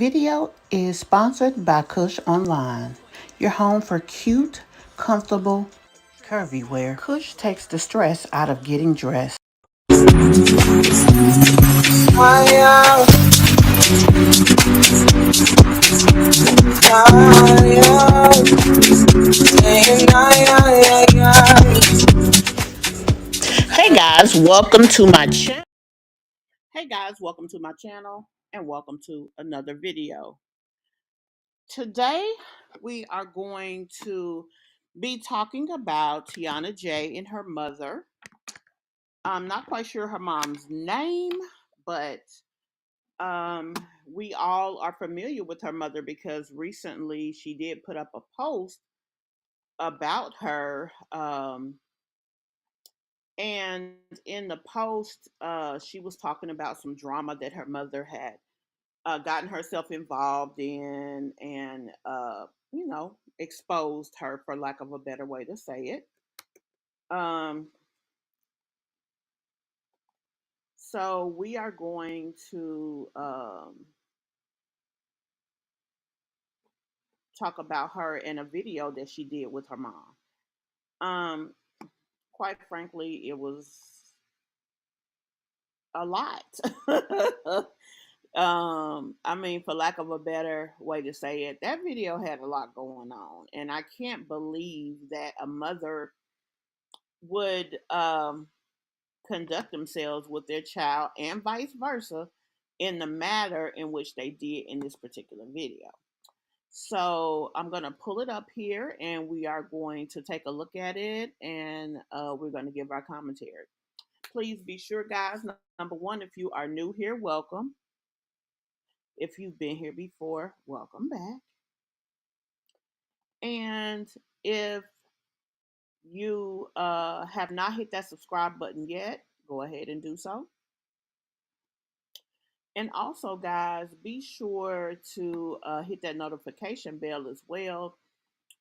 video is sponsored by Kush Online, your home for cute, comfortable, curvy wear. Kush takes the stress out of getting dressed. Hey guys, welcome to my channel. And welcome to another video. Today we are going to be talking about Tiona Jai and her mother. I'm not quite sure her mom's name, but we all are familiar with her mother because recently she did put up a post about her. And in the post, she was talking about some drama that her mother had gotten herself involved in and, exposed her, for lack of a better way to say it. Um, so we are going to talk about her in a video that she did with her mom. Um, quite frankly, it was a lot. I mean, for lack of a better way to say it, that video had a lot going on, and I can't believe that a mother would conduct themselves with their child and vice versa in the manner in which they did in this particular video. So I'm going to pull it up here and we are going to take a look at it and we're going to give our commentary. Please be sure, guys, number one, if you are new here, welcome. If you've been here before, welcome back. And if you have not hit that subscribe button yet, go ahead and do so. And also, guys, be sure to hit that notification bell as well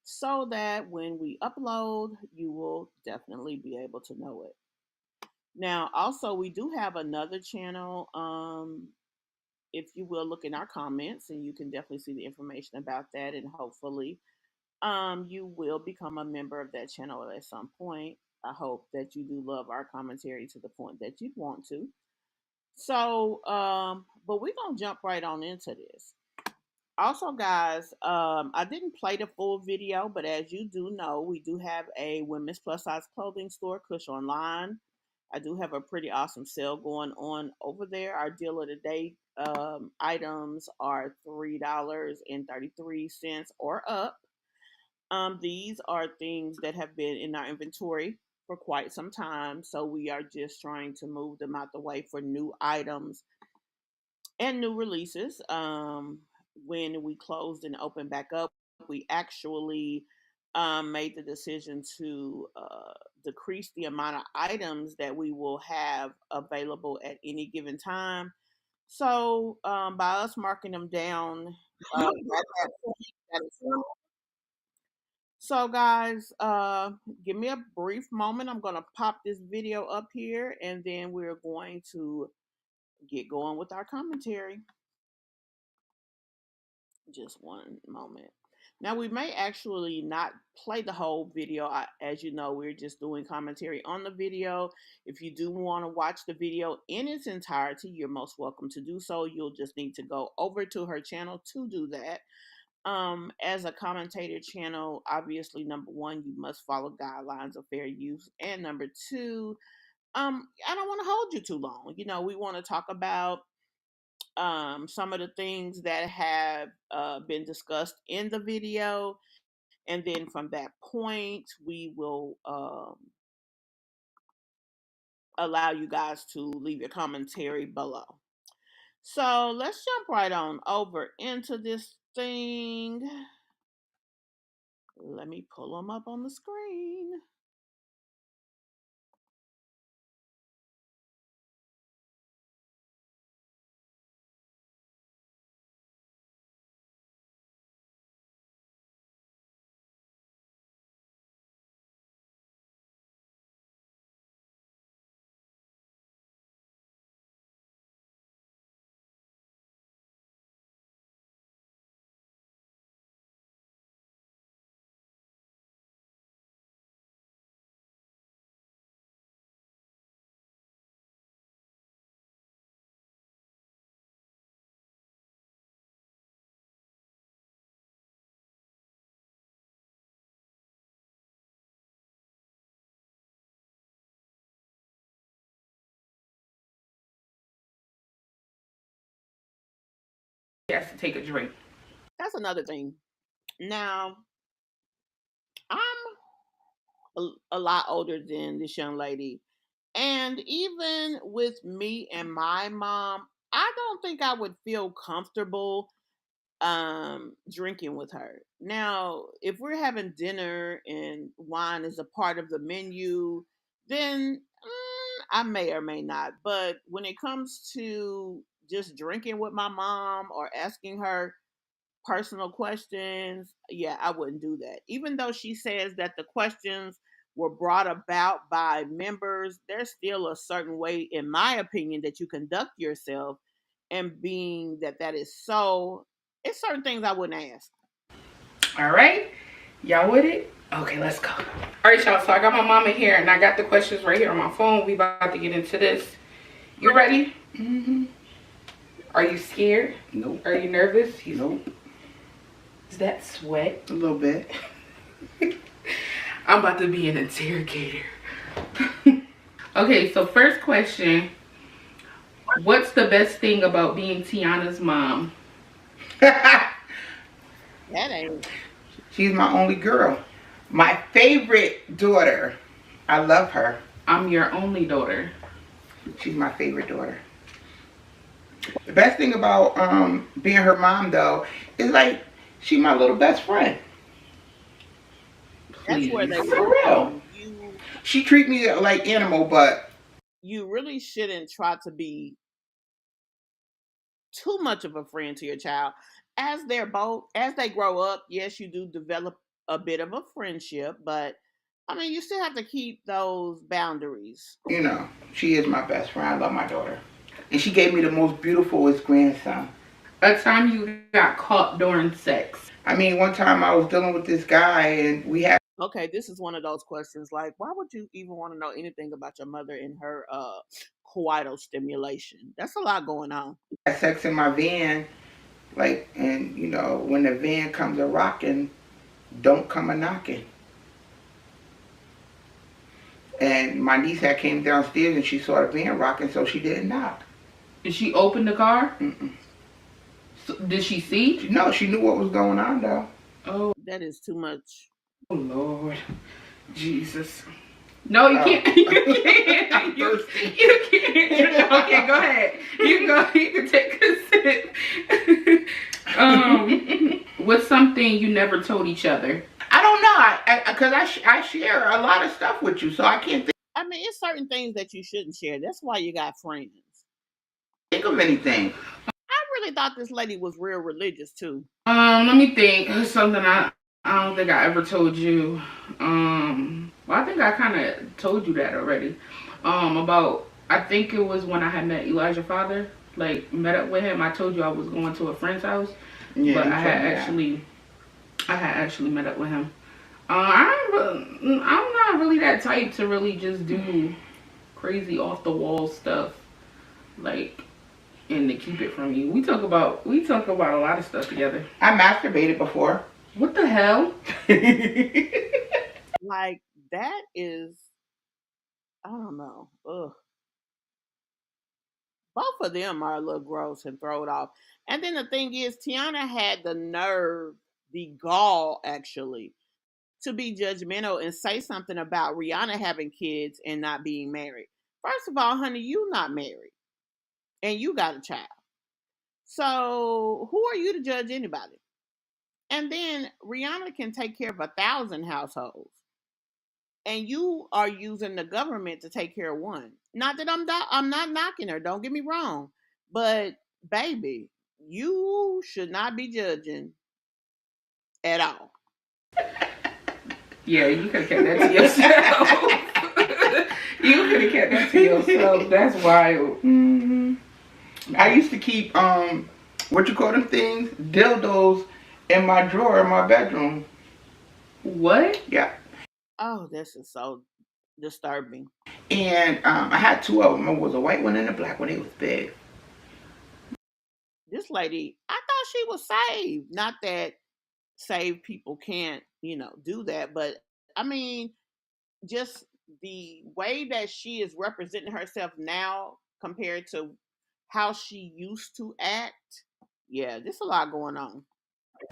so that when we upload, you will definitely be able to know it. Now, also, we do have another channel. If you will look in our comments, and you can definitely see the information about that, and hopefully, you will become a member of that channel at some point. I hope that you do love our commentary to the point that you'd want to. So, but we're gonna jump right on into this. Also, guys, I didn't play the full video, but as you do know, we do have a women's plus size clothing store, Kush Online. I do have a pretty awesome sale going on over there. Our deal of the day items are $3.33 or up. These are things that have been in our inventory for quite some time, so we are just trying to move them out the way for new items and new releases. When we closed and opened back up, we actually made the decision to decrease the amount of items that we will have available at any given time. So by us marking them down at that point, that is so, guys, give me a brief moment. I'm going to pop this video up here and then we're going to get going with our commentary. Just one moment. Now, we may actually not play the whole video. As you know, we're just doing commentary on the video. If you do want to watch the video in its entirety, you're most welcome to do so. You'll just need to go over to her channel to do that. As a commentator channel, obviously, number one, you must follow guidelines of fair use, and number two, I don't want to hold you too long. We want to talk about some of the things that have been discussed in the video, and then from that point, we will allow you guys to leave your commentary below. So let's jump right on over into this thing. Let me pull them up on the screen. has to take a drink. That's another thing. Now, I'm a lot older than this young lady. And even with me and my mom, I don't think I would feel comfortable drinking with her. Now, if we're having dinner and wine is a part of the menu, then I may or may not. But when it comes to just drinking with my mom or asking her personal questions, yeah, I wouldn't do that. Even though she says that the questions were brought about by members, there's still a certain way, in my opinion, that you conduct yourself. And being that that is so, it's certain things I wouldn't ask. All right, y'all with it? Okay, let's go. All right, y'all. So I got my mama here, and I got the questions right here on my phone. We about to get into this. You ready? Mm-hmm. Are you scared? Nope. Are you nervous? Nope. Is that sweat? A little bit. I'm about to be an interrogator. Okay, so first question. What's the best thing about being Tiana's mom? That ain't. She's my only girl. My favorite daughter. I love her. I'm your only daughter. She's my favorite daughter. The best thing about being her mom though is like she's my little best friend. That's where Please. they For go real. wrong. She treat me like animal, but You really shouldn't try to be too much of a friend to your child. As they grow up, yes, you do develop a bit of a friendship, but I mean, you still have to keep those boundaries. you know, she is my best friend. I love my daughter. And she gave me the most beautifulest grandson. A time you got caught during sex. I mean, one time I was dealing with this guy and we had Okay, this is one of those questions like, why would you even want to know anything about your mother and her coital stimulation? That's a lot going on. sex in my van. Like, and you know, when the van comes a rocking, don't come a knocking. And my niece had came downstairs and she saw the van rocking, so she didn't knock. Did she open the car? Mm-mm. So, did she see? No, she knew what was going on though. Oh, That is too much. Lord. Jesus. No, you Oh. can't. You can't. I'm thirsty. You can't. Okay, go ahead. You can go. You can take a sip. What's something you never told each other? I don't know, because I share a lot of stuff with you, so I can't I mean, it's certain things that you shouldn't share. That's why you got friends. think of anything. I really thought this lady was real religious too. Let me think. Something I don't think I ever told you. Well, I think I kind of told you that already. About I think it was when I had met Elijah's father. Like met up with him. I told you I was going to a friend's house, Yeah, but you I told had me that. actually met up with him. I'm not really that type to really just do crazy off the wall stuff, like, and to keep it from you. We talk about a lot of stuff together. I masturbated before. What the hell? Like that is, I don't know. Ugh. Both of them are a little gross and throw it off. And then the thing is, Tiana had the nerve, the gall actually, to be judgmental and say something about Rhianna having kids and not being married. First of all, honey, you not married and you got a child. So who are you to judge anybody? And then Rhianna can take care of 1,000 households. And you are using the government to take care of one. Not that I'm not knocking her. Don't get me wrong, but baby, you should not be judging at all. Yeah, you could have kept that to yourself. You could have kept that to yourself. That's wild. Hmm. I used to keep what you call them things, dildos, in my drawer in my bedroom. What? Yeah, Oh, this is so disturbing. and I had two of them. It was a white one and a black one. It was big. This lady, I thought she was saved. Not that saved people can't, do that, but I mean, just the way that she is representing herself now compared to how she used to act. Yeah, there's a lot going on.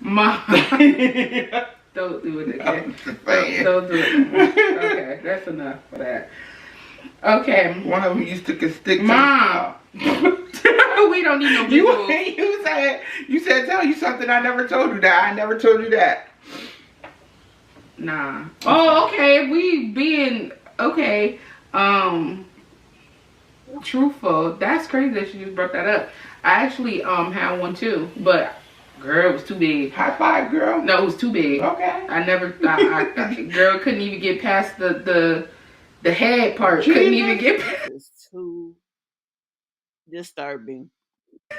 Mom, don't do it again. Saying. Don't do it. Okay, that's enough for that. Okay. One of them used to stick to Mom. We don't need no visuals. You said tell you something. I never told you that. I never told you that. Nah. Oh, okay. We being okay. Truthful. That's crazy that you just brought that up. I actually had one too, but girl, it was too big. High five, girl. No, it was too big. Okay. I never. Girl couldn't even get past the head part. Jesus. Couldn't even get past. It's too disturbing.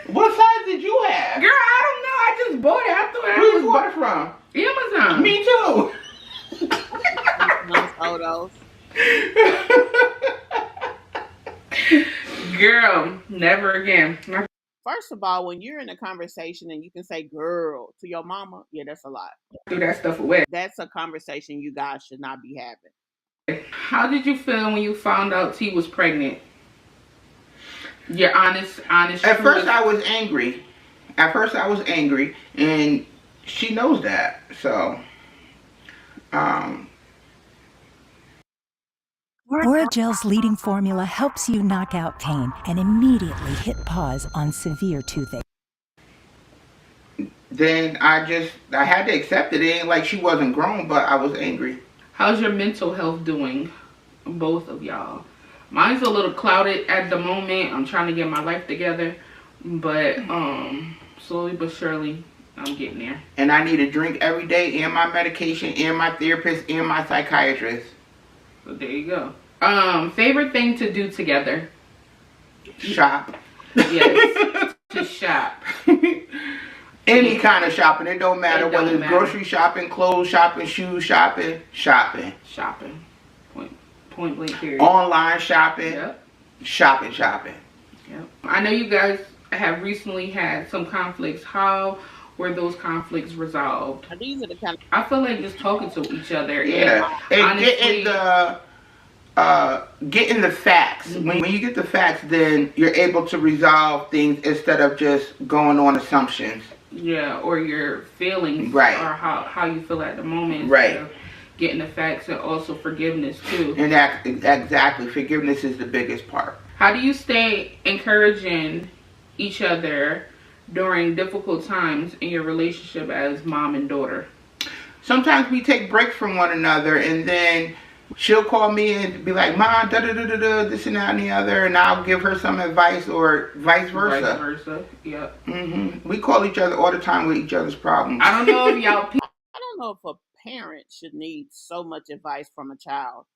What size did you have? Girl, I don't know. I just bought it. I thought Where you bought it from? Amazon. Me too. Those photos. Girl, never again. First of all, when you're in a conversation and you can say "girl" to your mama, yeah, that's a lot. Threw that stuff away. That's a conversation you guys should not be having. How did you feel when you found out T was pregnant? Your honest. At first, I was angry. And she knows that. So, Orogel's leading formula helps you knock out pain and immediately hit pause on severe toothache. Then I had to accept it. It ain't like she wasn't grown, but I was angry. How's your mental health doing? Both of y'all. Mine's a little clouded at the moment. I'm trying to get my life together. But slowly but surely, I'm getting there. And I need to drink every day, and my medication, and my therapist, and my psychiatrist. So there you go. Favorite thing to do together? Shop. Yes. To shop. Any kind of shopping. It don't matter whether it's grocery shopping, clothes shopping, shoes shopping. Shopping. Point blank period. Online shopping. Yep. Shopping. Yep. I know you guys have recently had some conflicts. How were those conflicts resolved? These are the kind of I feel like just talking to each other. Yeah. And honestly, getting the facts. Mm-hmm. When you get the facts, then you're able to resolve things instead of just going on assumptions. Yeah, or your feelings, right? Or how you feel at the moment, right? Getting the facts and also forgiveness too. And that exactly, forgiveness is the biggest part. How do you stay encouraging each other during difficult times in your relationship as mom and daughter? Sometimes we take breaks from one another, and then she'll call me and be like, "Mom, da da da da da, this and that and the other," and I'll give her some advice, or vice versa. Vice versa, yep. We call each other all the time with each other's problems. I don't know if y'all. I don't know if a parent should need so much advice from a child.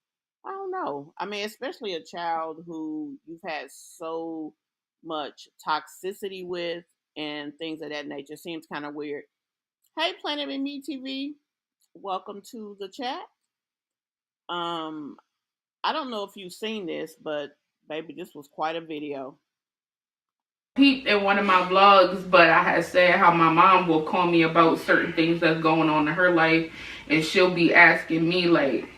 I don't know. I mean, especially a child who you've had so much toxicity with and things of that nature. Seems kind of weird. Hey, Planet and Me TV, welcome to the chat. I don't know if you've seen this, but baby, this was quite a video. Peeped in one of my vlogs, but I had said how my mom will call me about certain things that's going on in her life, and she'll be asking me like,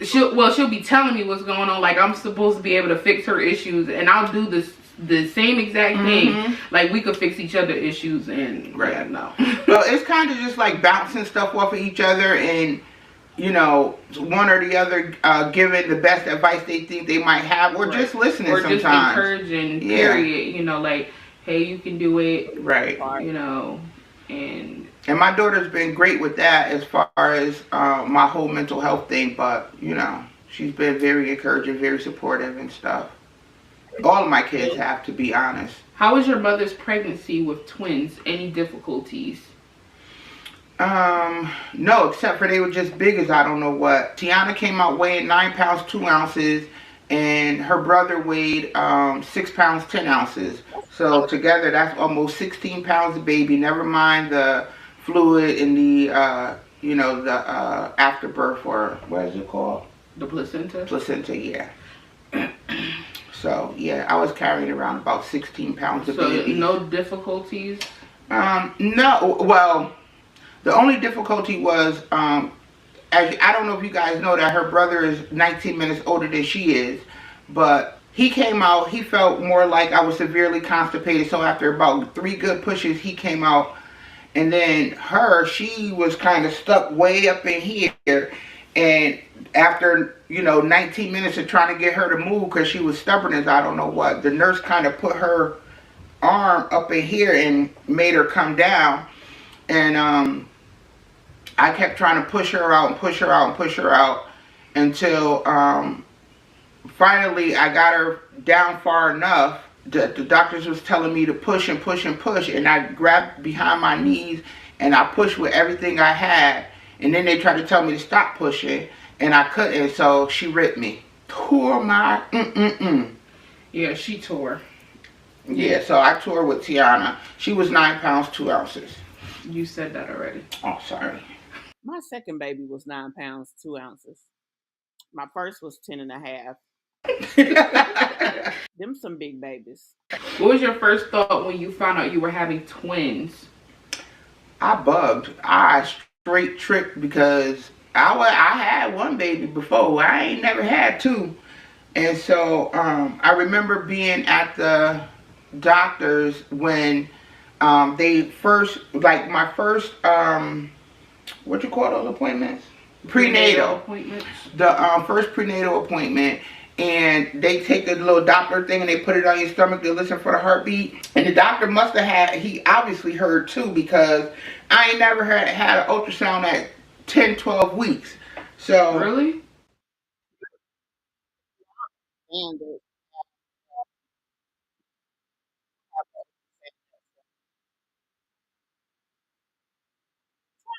she'll be telling me what's going on, like I'm supposed to be able to fix her issues, and I'll do the same exact thing, like we could fix each other issues, and yeah, no. Well, it's kind of just like bouncing stuff off of each other, and you know, one or the other giving the best advice they think they might have, or just listening or sometimes. Or just encouraging, period. You know, like, hey, you can do it. Right. You know, and my daughter's been great with that as far as my whole mental health thing, but, you know, she's been very encouraging, very supportive and stuff. All of my kids have, to be honest. How was your mother's pregnancy with twins? Any difficulties? No, except for they were just big as I don't know what. Tiona came out weighing 9 pounds 2 ounces, and her brother weighed 6 pounds 10 ounces. So together that's almost 16 pounds of baby. Never mind the fluid in the you know, the afterbirth, or what is it called? The placenta. Placenta, yeah. So yeah, I was carrying around about 16 pounds of baby. So no difficulties. No. Well. The only difficulty was, I don't know if you guys know that her brother is 19 minutes older than she is, but He came out, he felt more like I was severely constipated. So after about 3 good pushes, he came out. And then she was kind of stuck way up in here. And after, 19 minutes of trying to get her to move because she was stubborn as I don't know what, the nurse kind of put her arm up in here and made her come down. And I kept trying to push her out and push her out and push her out until finally I got her down far enough that the doctors was telling me to push and push and push, and I grabbed behind my knees and I pushed with everything I had, and then they tried to tell me to stop pushing and I couldn't, so she ripped me. Tore my Yeah, she tore. Yeah, so I tore with Tiona. She was 9 pounds 2 ounces. You said that already. Oh, sorry. My second baby was 9 pounds 2 ounces. My first was 10 and a half. Them some big babies. What was your first thought when you found out you were having twins? I bugged. I straight tripped because I had one baby before. I ain't never had two. And so I remember being at the doctor's when they first, like my first, what you call those appointments? Prenatal appointments. The first prenatal appointment. And they take a little Doppler thing and they put it on your stomach to listen for the heartbeat. And the doctor must have he obviously heard too, because I ain't never had an ultrasound at 10, 12 weeks. So really? And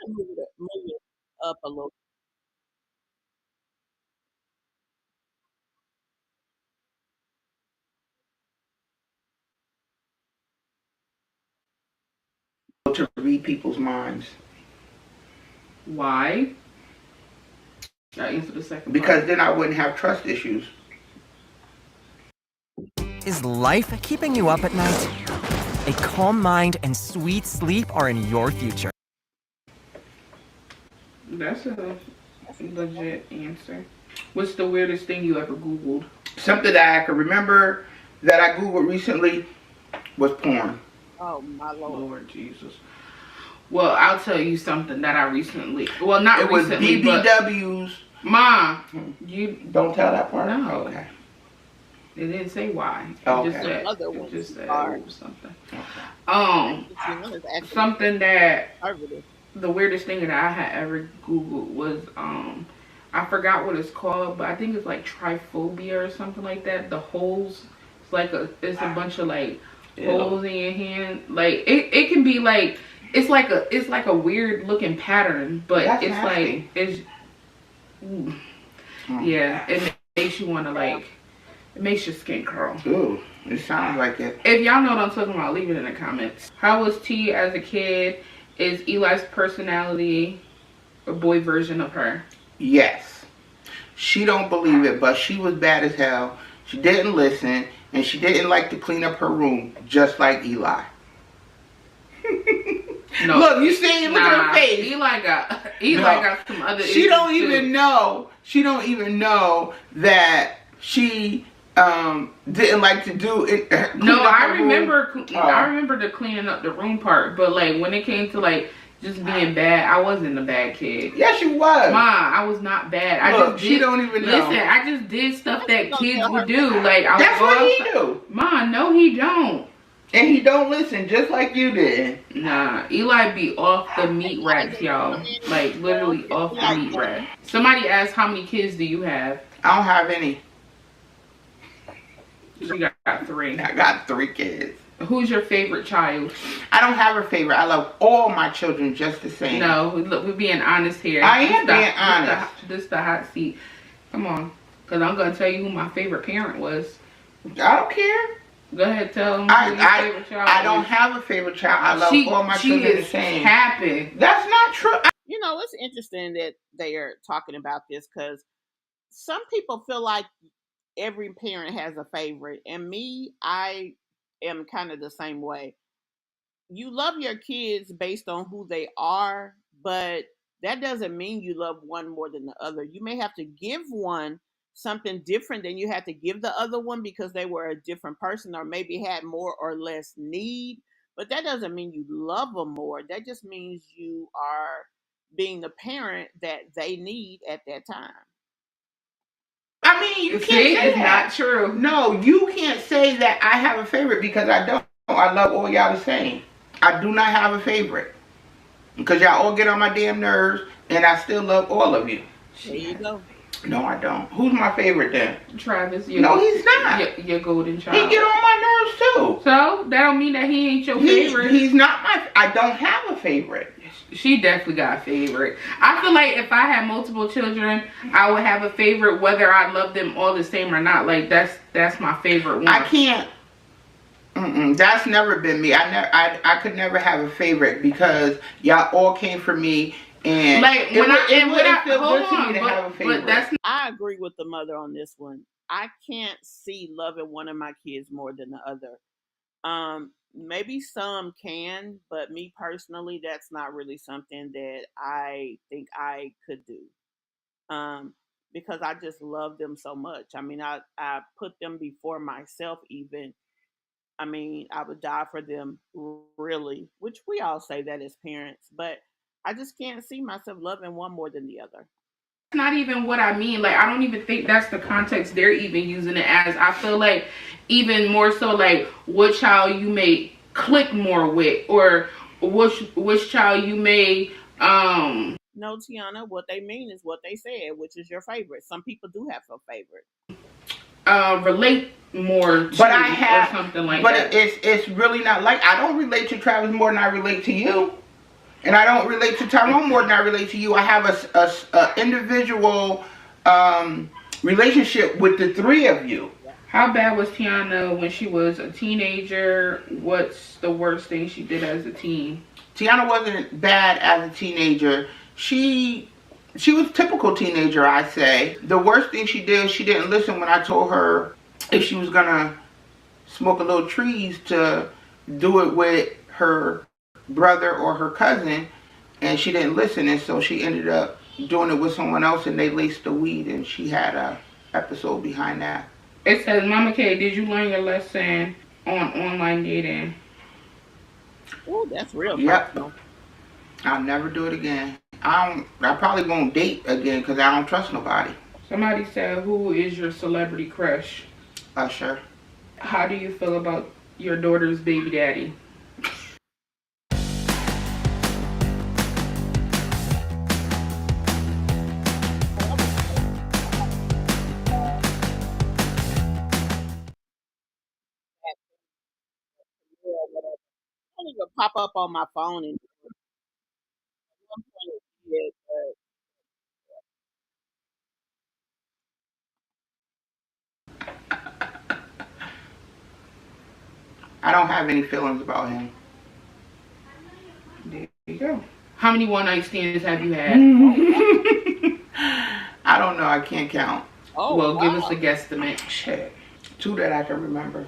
move it up a little. to read people's minds. Why? I answer the second Because part. then I wouldn't have trust issues. Is life keeping you up at night? A calm mind and sweet sleep are in your future. That's a legit answer. What's the weirdest thing you ever Googled? Something that I can remember that I Googled recently was porn. Oh my Lord. Lord Jesus. Well, I'll tell you something that I recently, well, not It was recently, BBWs. Ma, you Don't tell that part? No. Okay. It didn't say why. Okay. It just said are. something. Okay. Something that Conservative. the weirdest thing that I had ever Googled was I forgot what it's called, but I think it's like tryphobia or something like that. The holes, it's a bunch of like holes in your hand. Like it can be like it's like a weird looking pattern, but That's it's nasty. like it's yeah, it makes you want to like, it makes your skin curl. Ooh, it sounds like it. If y'all know what I'm talking about, leave it in the comments. How was T as a kid? Is Eli's personality a boy version of her? Yes. She don't believe it, but she was bad as hell. She didn't listen, and she didn't like to clean up her room, just like Eli. No. Look, you see, look at her face. Eli got some other issues. She don't even know. She don't even know that she didn't like to do it. No, I remember the cleaning up the room part, but like when it came to like just being bad, I wasn't a bad kid. Yes, you was. Ma, I was not bad. Look, she don't even know. Listen, I just did stuff that kids would do. Like That's what he do. Ma, no, he don't. And he don't listen, just like you did. Nah, Eli be off the meat racks, y'all. Like literally off the meat rack. Somebody asked, how many kids do you have? I don't have any. She got 3. I got 3 kids. Who's your favorite child? I don't have a favorite. I love all my children just the same. No, look, we're being honest here. I am being honest. This the hot seat. Come on, because I'm going to tell you who my favorite parent was. I don't care. Go ahead, tell them who your favorite child I don't is. have a favorite child. I love all my children the same. Happy. That's not true. You know, it's interesting that they are talking about this because some people feel like every parent has a favorite. And me, I am kind of the same way. You love your kids based on who they are, but that doesn't mean you love one more than the other. You may have to give one something different, then you had to give the other one because they were a different person or maybe had more or less need. But that doesn't mean you love them more. That just means you are being the parent that they need at that time. I mean, you can't See, say it's not that. true. No, you can't say that I have a favorite because I don't. I love all y'all the same. I do not have a favorite because y'all all get on my damn nerves, and I still love all of you. There you go. No, I don't. Who's my favorite then? Travis, No, he's not. your golden He child. get on my nerves too. So that don't mean that he ain't your favorite. He's not my. I don't have a favorite. She definitely got a favorite. I feel like if I had multiple children, I would have a favorite whether I love them all the same or not. Like that's my favorite one. I can't. That's never been me. I could never have a favorite because y'all all came for me, and like it wouldn't feel good to me to have a favorite. But that's I agree with the mother on this one. I can't see loving one of my kids more than the other. Maybe some can, but me personally, that's not really something that I think I could do. Um, because I just love them so much. I mean, I put them before myself even. I mean, I would die for them really, which we all say that as parents, but I just can't see myself loving one more than the other. not even what I mean. Like, I don't even think that's the context they're even using it as. I feel like even more so like what child you may click more with, or which child you may No, Tiana, what they mean is what they said, which is your favorite. Some people do have a favorite. relate more to, But I have or something like but that. it's really not like I don't relate to Travis more than I relate to you. And I don't relate to Tyrone more than I relate to you. I have a individual relationship with the three of you. How bad was Tiana when she was a teenager? What's the worst thing she did as a teen? Tiana wasn't bad as a teenager. She was a typical teenager, I'd say. The worst thing she did, she didn't listen when I told her if she was gonna smoke a little trees to do it with her brother or her cousin, and she didn't listen, and so she ended up doing it with someone else, and they laced the weed, and she had a episode behind that. It says, Mama K, did you learn your lesson on online dating? Oh, that's real Yep. personal. I'll never do it again. I probably won't date again because I don't trust nobody. Somebody said, who is your celebrity crush? Usher. How do you feel about your daughter's baby daddy? I don't even pop up on my phone and yeah, I don't have any feelings about him. There you go. How many one night stands have you had? I don't know. I can't count. oh, Well, wow. give us a guesstimate. Shit. 2 that I can remember.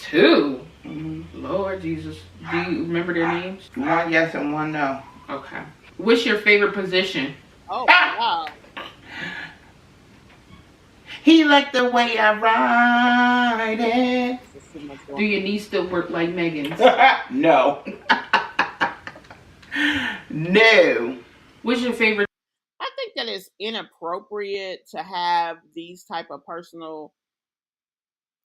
2? Mm-hmm. Lord Jesus. Do you remember their names? 1 yes and 1 no. Okay. What's your favorite position? Oh, wow. He liked the way I ride it. This is too much Do going your knees still work like Megan's? No. No. What's your favorite? I think that it's inappropriate to have these type of personal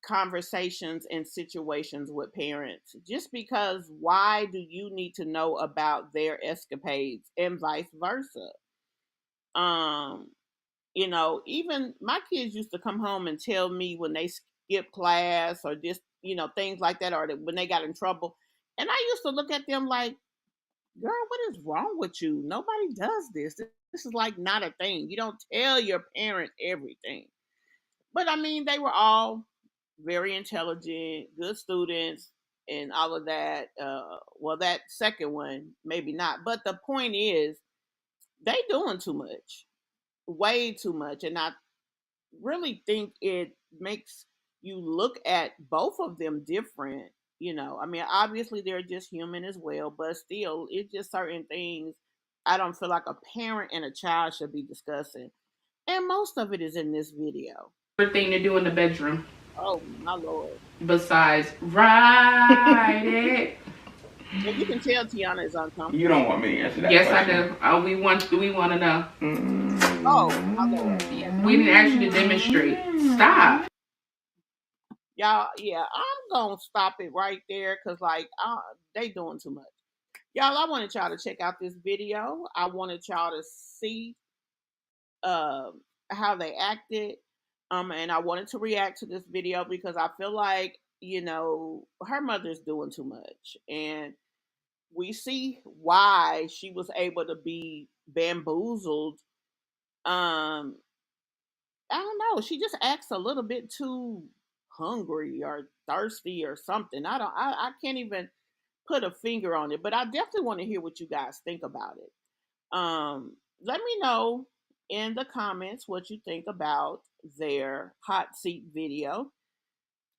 conversations and situations with parents just because why do you need to know about their escapades and vice versa. um Even my kids used to come home and tell me when they skipped class or just things like that, or when they got in trouble, and I used to look at them like, girl, what is wrong with you? Nobody does this is like not a thing. You don't tell your parent everything. But I mean, they were all very intelligent, good students, and all of that. Well, that second one, maybe not. But the point is, they doing too much, way too much, and I really think it makes you look at both of them different. I mean, obviously they're just human as well, but still, it's just certain things I don't feel like a parent and a child should be discussing. And most of it is in this video. Thing to do in the bedroom Oh my lord. besides ride it. And you can tell Tiona is You uncomfortable. don't want me to answer that Yes, I question. do. We want to know. Oh my lord. We didn't ask you to demonstrate. Stop. Y'all, yeah, I'm gonna stop it right there because like they doing too much. Y'all, I wanted y'all to check out this video. I wanted y'all to see um how they acted. And I wanted to react to this video because I feel like, her mother's doing too much. And we see why she was able to be bamboozled. Um, I don't know. She just acts a little bit too hungry or thirsty or something. I can't even put a finger on it, but I definitely want to hear what you guys think about it. Let me know in the comments what you think about their hot seat video.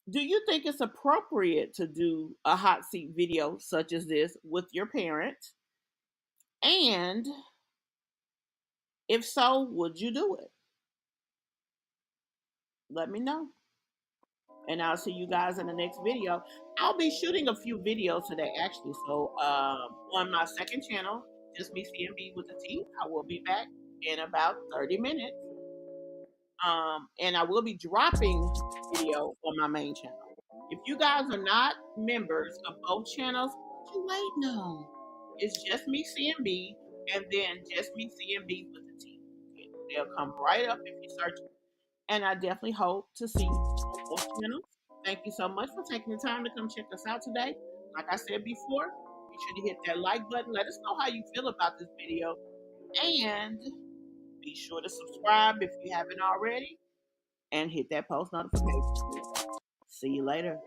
Do you think it's appropriate to do a hot seat video such as this with your parents? And if so, would you do it? Let me know. And I'll see you guys in the next video. I'll be shooting a few videos today, actually. So on my second channel, just me CMB with the T, I will be back in about 30 minutes. And I will be dropping video on my main channel. If you guys are not members of both channels, what you waiting on? It's just me CMB and then just me CMB with the T. They'll come right up if you search. And I definitely hope to see you on both channels. Thank you so much for taking the time to come check us out today. Like I said before, be sure to hit that like button. Let us know how you feel about this video. And be sure to subscribe if you haven't already. And hit that post notification. See you later.